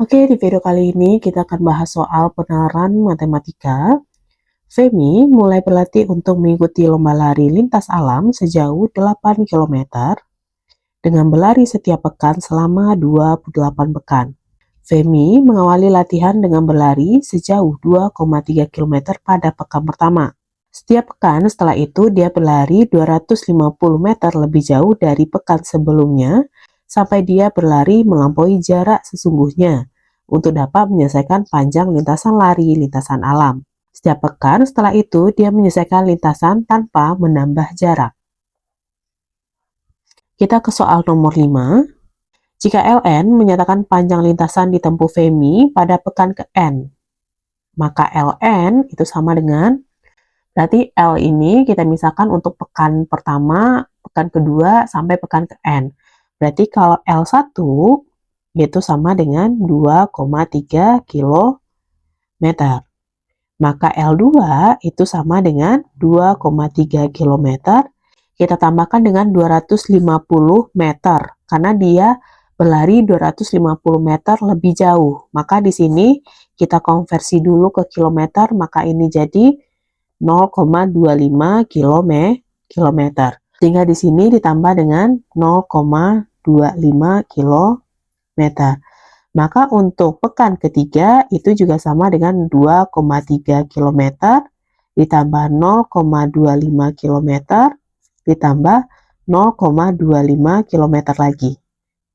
Oke, di video kali ini kita akan bahas soal penalaran matematika. Femi mulai berlatih untuk mengikuti lomba lari lintas alam sejauh 8 km dengan berlari setiap pekan selama 28 pekan. Femi mengawali latihan dengan berlari sejauh 2,3 km pada pekan pertama. Setiap pekan setelah itu dia berlari 250 meter lebih jauh dari pekan sebelumnya sampai dia berlari melampaui jarak sesungguhnya untuk dapat menyelesaikan panjang lintasan lari lintasan alam. Setiap pekan setelah itu dia menyelesaikan lintasan tanpa menambah jarak. Kita ke soal nomor 5. Jika LN menyatakan panjang lintasan ditempuh Femi pada pekan ke-N, maka LN itu sama dengan, berarti L ini kita misalkan untuk pekan pertama, pekan kedua, sampai pekan ke-N. Berarti kalau L1 itu sama dengan 2,3 km. Maka L2 itu sama dengan 2,3 km. Kita tambahkan dengan 250 meter. Karena dia berlari 250 meter lebih jauh. Maka di sini kita konversi dulu ke kilometer. Maka ini jadi 0,25 km. Sehingga di sini ditambah dengan 0,25 km. Maka untuk pekan ketiga itu juga sama dengan 2,3 km ditambah 0,25 km ditambah 0,25 km lagi.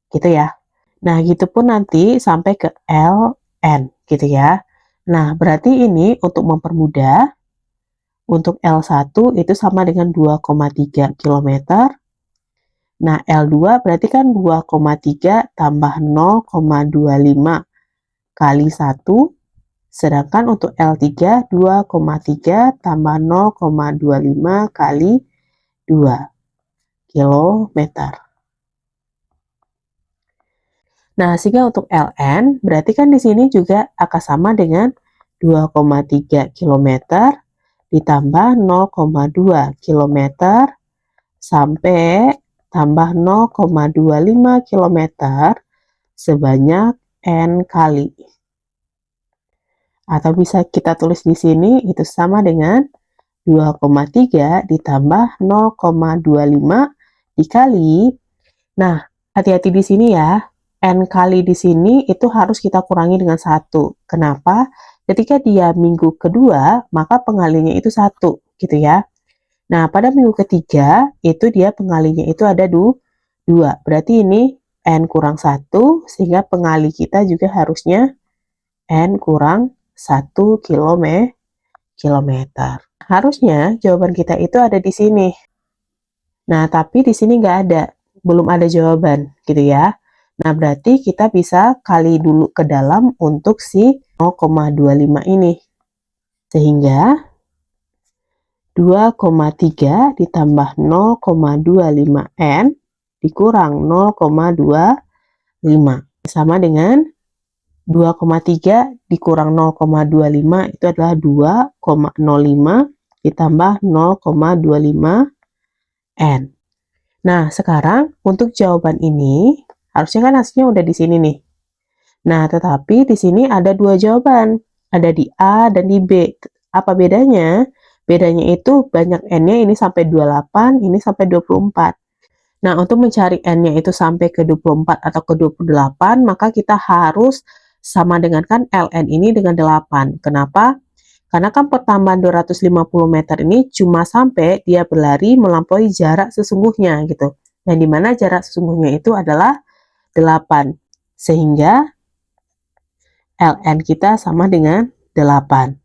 Gitu ya. Nah, gitu pun nanti sampai ke LN gitu ya. Nah, berarti ini untuk mempermudah, untuk L1 itu sama dengan 2,3 km. Nah, L2 berarti kan 2,3 tambah 0,25 kali 1, sedangkan untuk L3 2,3 tambah 0,25 kali 2 km. Nah, sehingga untuk LN berarti kan di sini juga akan sama dengan 2,3 km ditambah 0,2 km sampai tambah 0,25 km sebanyak N kali. Atau bisa kita tulis di sini itu sama dengan 2,3 ditambah 0,25 dikali. Nah, hati-hati di sini ya. N kali di sini itu harus kita kurangi dengan 1. Kenapa? Ketika dia minggu kedua, maka pengalinya itu 1, gitu ya. Nah, pada minggu ketiga, itu dia pengalinya itu ada 2. Berarti ini N kurang 1, sehingga pengali kita juga harusnya N kurang 1 kilometer. Harusnya jawaban kita itu ada di sini. Nah, tapi di sini nggak ada. Belum ada jawaban, gitu ya. Nah, berarti kita bisa kali dulu ke dalam untuk si 0,25 ini. Sehingga 2,3 ditambah 0,25 N dikurang 0,25 sama dengan 2,3 dikurang 0,25 itu adalah 2,05 ditambah 0,25 N. Nah, sekarang untuk jawaban ini harusnya kan hasilnya udah di sini nih. Nah, tetapi di sini ada 2 jawaban. Ada di A dan di B. Apa bedanya? Bedanya itu banyak N-nya ini sampai 28, ini sampai 24. Nah, untuk mencari N-nya itu sampai ke 24 atau ke 28, maka kita harus sama dengan kan LN ini dengan 8. Kenapa? Karena kan pertambahan 250 meter ini cuma sampai dia berlari melampaui jarak sesungguhnya gitu. Yang dimana jarak sesungguhnya itu adalah 8. Sehingga LN kita sama dengan 8.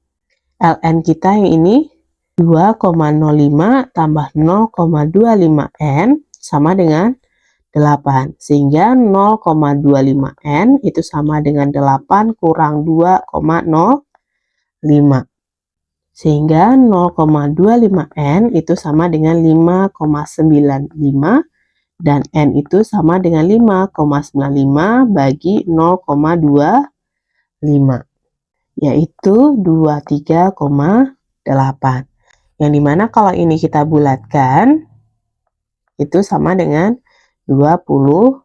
LN kita yang ini 2,05 tambah 0,25 N sama dengan 8. Sehingga 0,25 N itu sama dengan 8 kurang 2,05. Sehingga 0,25 N itu sama dengan 5,95 dan N itu sama dengan 5,95 bagi 0,25 yaitu 23,8. Yang dimana kalau ini kita bulatkan itu sama dengan 24.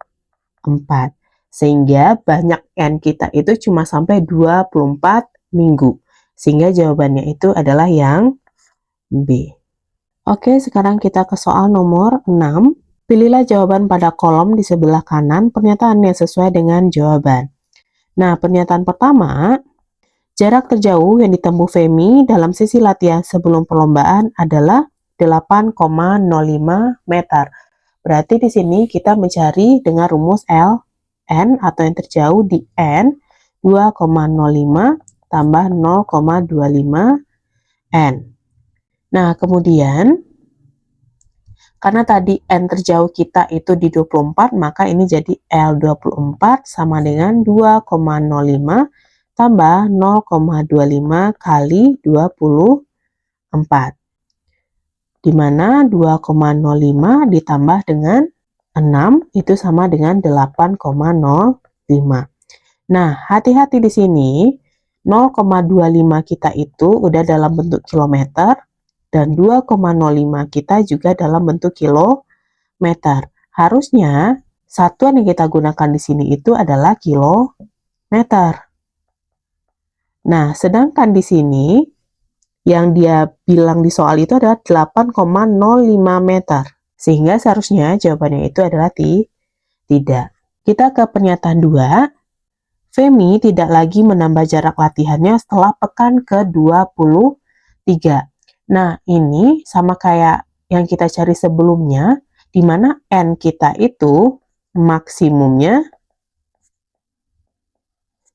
Sehingga banyak N kita itu cuma sampai 24 minggu. Sehingga jawabannya itu adalah yang B. Oke, sekarang kita ke soal nomor 6. Pilihlah jawaban pada kolom di sebelah kanan pernyataan yang sesuai dengan jawaban. Nah, pernyataan pertama, jarak terjauh yang ditempuh Femi dalam sesi latihan sebelum perlombaan adalah 8,05 meter. Berarti di sini kita mencari dengan rumus N atau yang terjauh di N 2,05 tambah 0,25 N. Nah, kemudian karena tadi N terjauh kita itu di 24, maka ini jadi L24 sama dengan 2,05 tambah 0,25 kali 24. Di mana 2,05 ditambah dengan 6 itu sama dengan 8,05. Nah, hati-hati di sini, 0,25 kita itu udah dalam bentuk kilometer, dan 2,05 kita juga dalam bentuk kilometer. Harusnya satuan yang kita gunakan di sini itu adalah kilometer. Nah, sedangkan di sini yang dia bilang di soal itu adalah 8,05 meter. Sehingga seharusnya jawabannya itu adalah tidak. Kita ke pernyataan 2. Femi tidak lagi menambah jarak latihannya setelah pekan ke-23. Nah, ini sama kayak yang kita cari sebelumnya, di mana N kita itu maksimumnya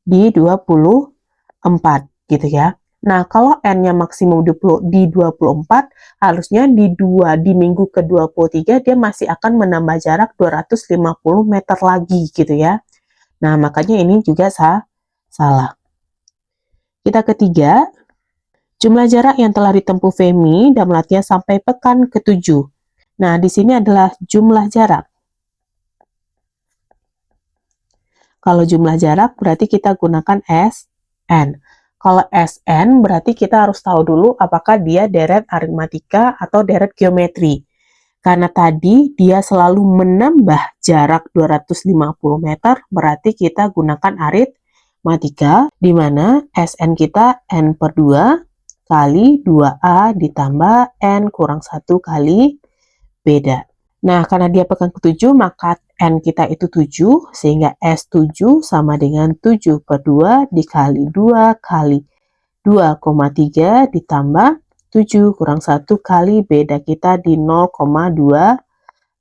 di 24, gitu ya. Nah, kalau N-nya maksimum di 24, harusnya di minggu ke-23 dia masih akan menambah jarak 250 meter lagi, gitu ya. Nah, makanya ini juga salah. Kita ketiga, jumlah jarak yang telah ditempuh Femi dalam latihan sampai pekan ke-7. Nah, di sini adalah jumlah jarak. Kalau jumlah jarak berarti kita gunakan SN. Kalau SN berarti kita harus tahu dulu apakah dia deret aritmatika atau deret geometri. Karena tadi dia selalu menambah jarak 250 meter, berarti kita gunakan aritmatika, di mana SN kita N per 2 kali 2A ditambah N kurang 1 kali beda. Nah, karena dia pekan ke-7, maka N kita itu 7, sehingga S7 sama dengan 7 per 2 dikali 2 kali 2,3 ditambah 7 kurang 1 kali beda kita di 0,25.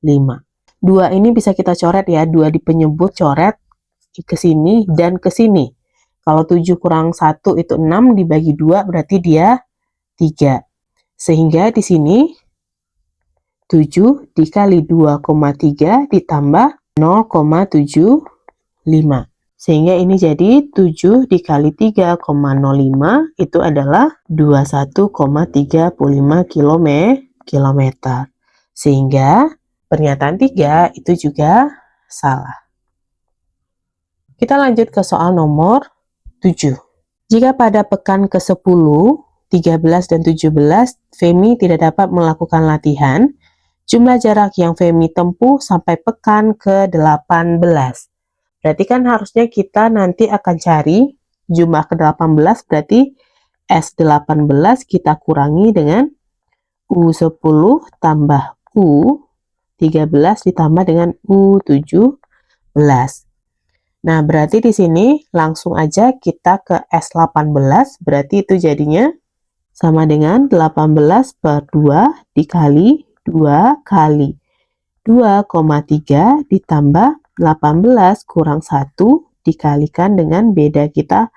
2 ini bisa kita coret ya, 2 di penyebut coret ke sini dan ke sini. Kalau 7 kurang 1 itu 6, dibagi 2 berarti dia 3. Sehingga di sini 7 dikali 2,3 ditambah 0,75. Sehingga ini jadi 7 dikali 3,05 itu adalah 21,35 kilometer. Sehingga pernyataan 3 itu juga salah. Kita lanjut ke soal nomor 7. Jika pada pekan ke-10, 13, dan 17, Femi tidak dapat melakukan latihan, jumlah jarak yang Femi tempuh sampai pekan ke-18. Berarti kan harusnya kita nanti akan cari jumlah ke-18, berarti S18 kita kurangi dengan U10 tambah U13 ditambah dengan U17. Nah, berarti di sini langsung aja kita ke S18, berarti itu jadinya sama dengan 18 per 2 dikali 2 kali 2,3 ditambah 18 kurang 1 dikalikan dengan beda kita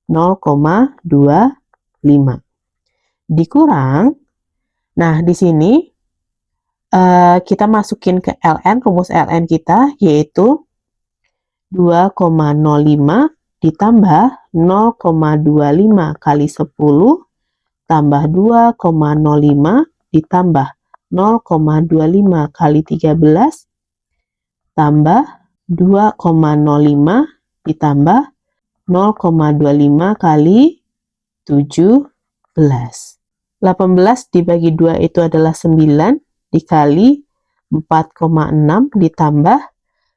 0,25. Dikurang, nah di sini kita masukin ke LN, rumus LN kita yaitu 2,05 ditambah 0,25 kali 10 tambah 2,05 ditambah 0,25 kali 13 tambah 2,05 ditambah 0,25 kali 17. 18 dibagi 2 itu adalah 9 dikali 4,6 ditambah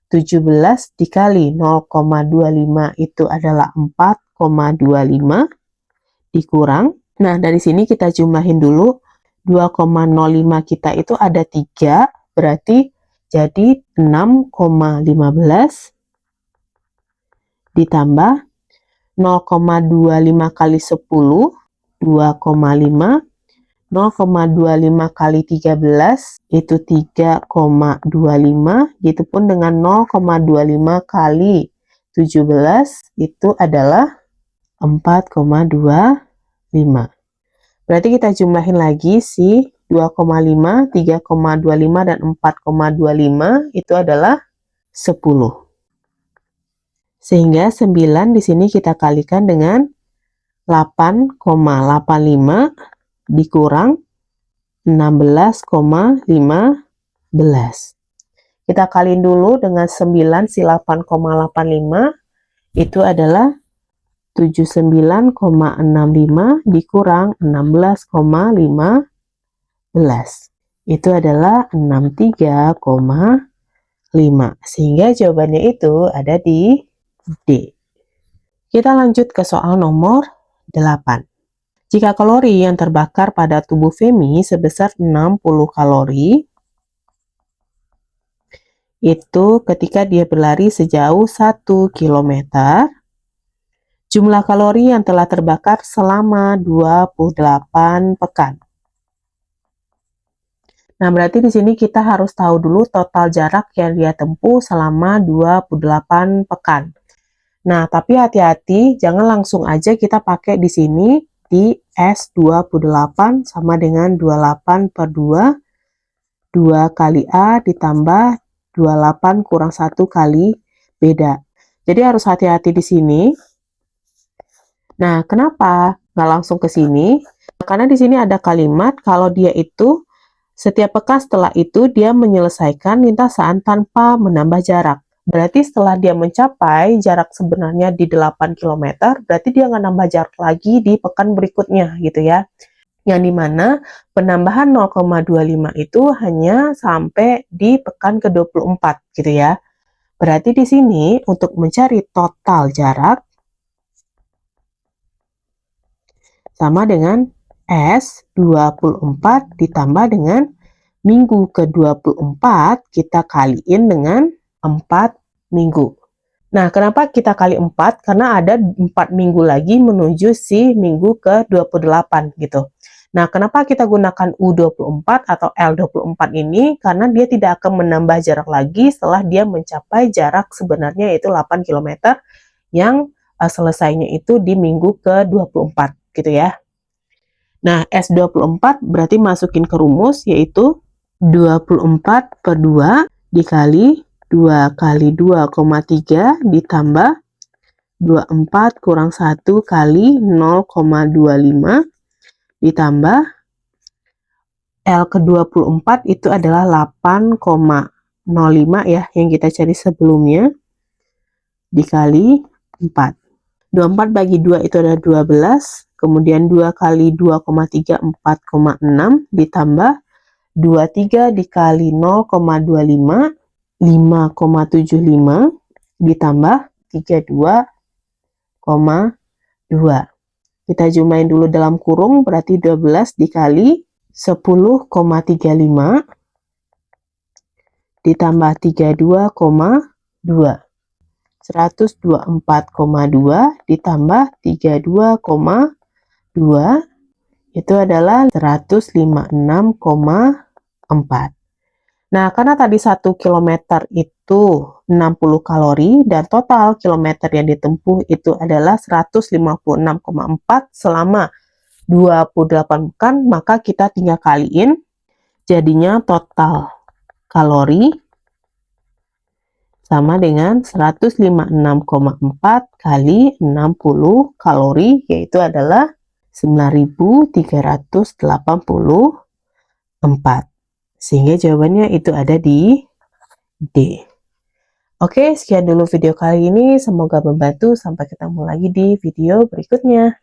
17 dikali 0,25 itu adalah 4,25 dikurang. Nah, dari sini kita jumlahin dulu. 2,05 kita itu ada 3, berarti jadi 6,15 ditambah 0,25 kali 10, 2,5. 0,25 kali 13 itu 3,25, gitu pun dengan 0,25 kali 17 itu adalah 4,25. Berarti kita jumlahin lagi si 2,5, 3,25 dan 4,25 itu adalah 10. Sehingga 9 di sini kita kalikan dengan 8,85 dikurang 16,15. Kita kaliin dulu dengan 9 si 8,85 itu adalah 79,65 dikurang 16,15. Itu adalah 63,5. Sehingga jawabannya itu ada di D. Kita lanjut ke soal nomor 8. Jika kalori yang terbakar pada tubuh Femi sebesar 60 kalori, itu ketika dia berlari sejauh 1 km, jumlah kalori yang telah terbakar selama 28 pekan. Nah, berarti di sini kita harus tahu dulu total jarak yang dia tempuh selama 28 pekan. Nah, tapi hati-hati, jangan langsung aja kita pakai di sini di S28 sama dengan 28 per 2, 2 kali A ditambah 28 kurang 1 kali beda. Jadi harus hati-hati di sini. Nah, kenapa nggak langsung ke sini? Karena di sini ada kalimat kalau dia itu setiap pekan setelah itu dia menyelesaikan lintasan tanpa menambah jarak. Berarti setelah dia mencapai jarak sebenarnya di 8 km, berarti dia nggak nambah jarak lagi di pekan berikutnya gitu ya. Yang dimana penambahan 0,25 itu hanya sampai di pekan ke-24 gitu ya. Berarti di sini untuk mencari total jarak sama dengan S24 ditambah dengan minggu ke-24 kita kaliin dengan 4 minggu. Nah, kenapa kita kali 4? Karena ada 4 minggu lagi menuju si minggu ke-28 gitu. Nah, kenapa kita gunakan U24 atau L24 ini? Karena dia tidak akan menambah jarak lagi setelah dia mencapai jarak sebenarnya yaitu 8 km yang selesainya itu di minggu ke-24 gitu ya. Nah, S24 berarti masukin ke rumus yaitu 24 per 2 dikali 2 kali 2,3 ditambah 24 kurang 1 kali 0,25 ditambah L ke-24 itu adalah 8,05 ya yang kita cari sebelumnya dikali 4. 24 bagi 2 itu adalah 12, kemudian 2 kali 2,3 4,6 ditambah 23 dikali 0,25 5,75 ditambah 32,2. Kita jumlahin dulu dalam kurung, berarti 12 dikali 10,35 ditambah 32,2. 124,2 ditambah 32,2 itu adalah 156,4. Nah, karena tadi 1 km itu 60 kalori dan total kilometer yang ditempuh itu adalah 156,4 selama 28 pekan, maka kita tinggal kaliin jadinya total kalori sama dengan 156,4 kali 60 kalori yaitu adalah 9.384. Sehingga jawabannya itu ada di D. Oke, sekian dulu video kali ini. Semoga membantu. Sampai ketemu lagi di video berikutnya.